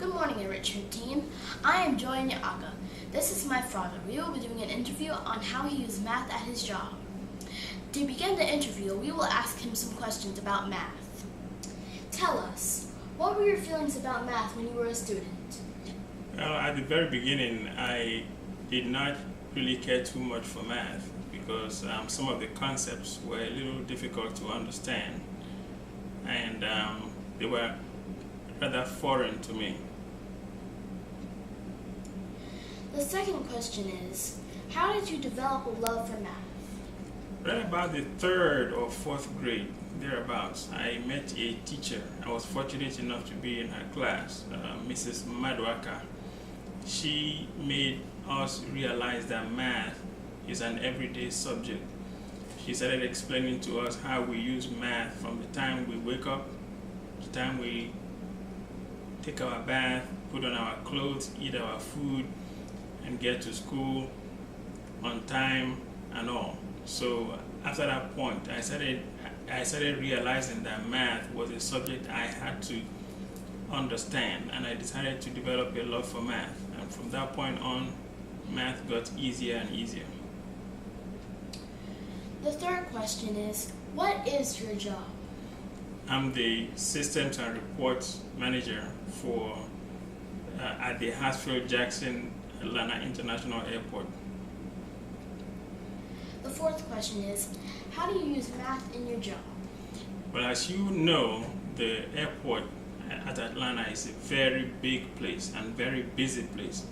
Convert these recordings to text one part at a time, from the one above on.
Good morning, Enrichment Team. I am Joy Nyaga. This is my father. We will be doing an interview on how he uses math at his job. To begin the interview, we will ask him some questions about math. Tell us, what were your feelings about math when you were a student? Well, at the very beginning, I did not really care too much for math because some of the concepts were a little difficult to understand, and they were rather foreign to me. The second question is, how did you develop a love for math? Right about the third or fourth grade, thereabouts, I met a teacher. I was fortunate enough to be in her class, Mrs. Madwaka. She made us realize that math is an everyday subject. She started explaining to us how we use math from the time we wake up, the time we take our bath, put on our clothes, eat our food, and get to school on time and all. So after that point, I started realizing that math was a subject I had to understand, and I decided to develop a love for math. And from that point on, math got easier and easier. The third question is, what is your job? I'm the Systems and Reports Manager for at the Hartsfield-Jackson Atlanta International Airport. The fourth question is, how do you use math in your job? Well, as you know, the airport at Atlanta is a very big place and very busy place.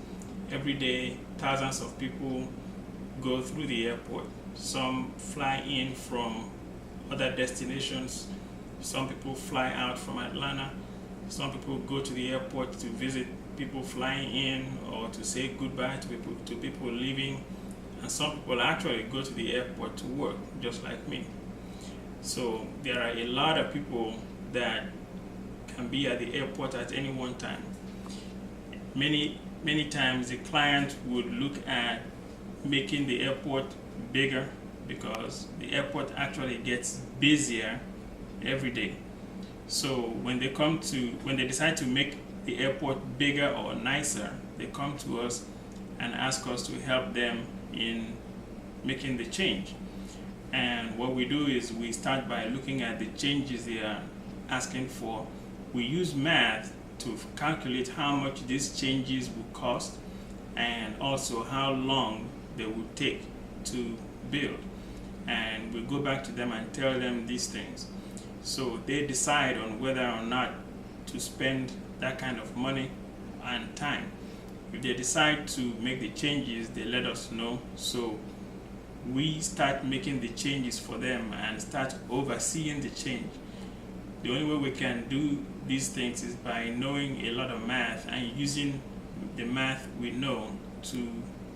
Every day, thousands of people go through the airport. Some fly in from other destinations. Some people fly out from Atlanta. Some people go to the airport to visit people flying in or to say goodbye to people leaving. And some people actually go to the airport to work, just like me. So there are a lot of people that can be at the airport at any one time. Many times the client would look at making the airport bigger because the airport actually gets busier every day. So when they decide to make the airport bigger or nicer, they come to us and ask us to help them in making the change. And what we do is we start by looking at the changes they are asking for. We use math to calculate how much these changes will cost and also how long they will take to build. And we go back to them and tell them these things. So they decide on whether or not to spend that kind of money and time. If they decide to make the changes, they let us know. So we start making the changes for them and start overseeing the change. The only way we can do these things is by knowing a lot of math and using the math we know to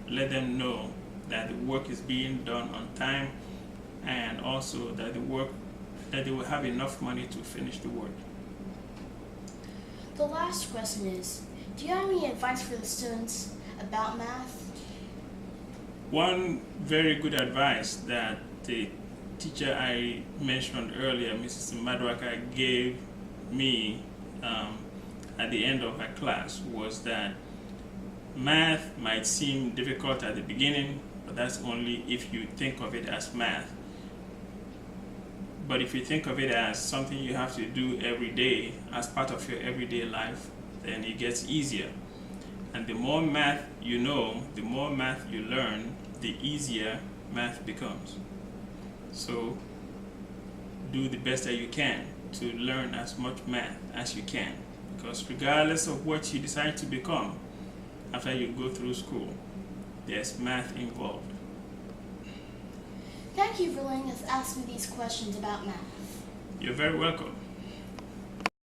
let them know that the work is being done on time and also that they will have enough money to finish the work. The last question is, do you have any advice for the students about math? One very good advice that the teacher I mentioned earlier, Mrs. Madwaka, gave me at the end of her class was that math might seem difficult at the beginning, but that's only if you think of it as math. But if you think of it as something you have to do every day as part of your everyday life, then it gets easier. And the more math you know, the more math you learn, the easier math becomes. So do the best that you can to learn as much math as you can, because regardless of what you decide to become after you go through school, there's math involved. Thank you for letting us ask me these questions about math. You're very welcome.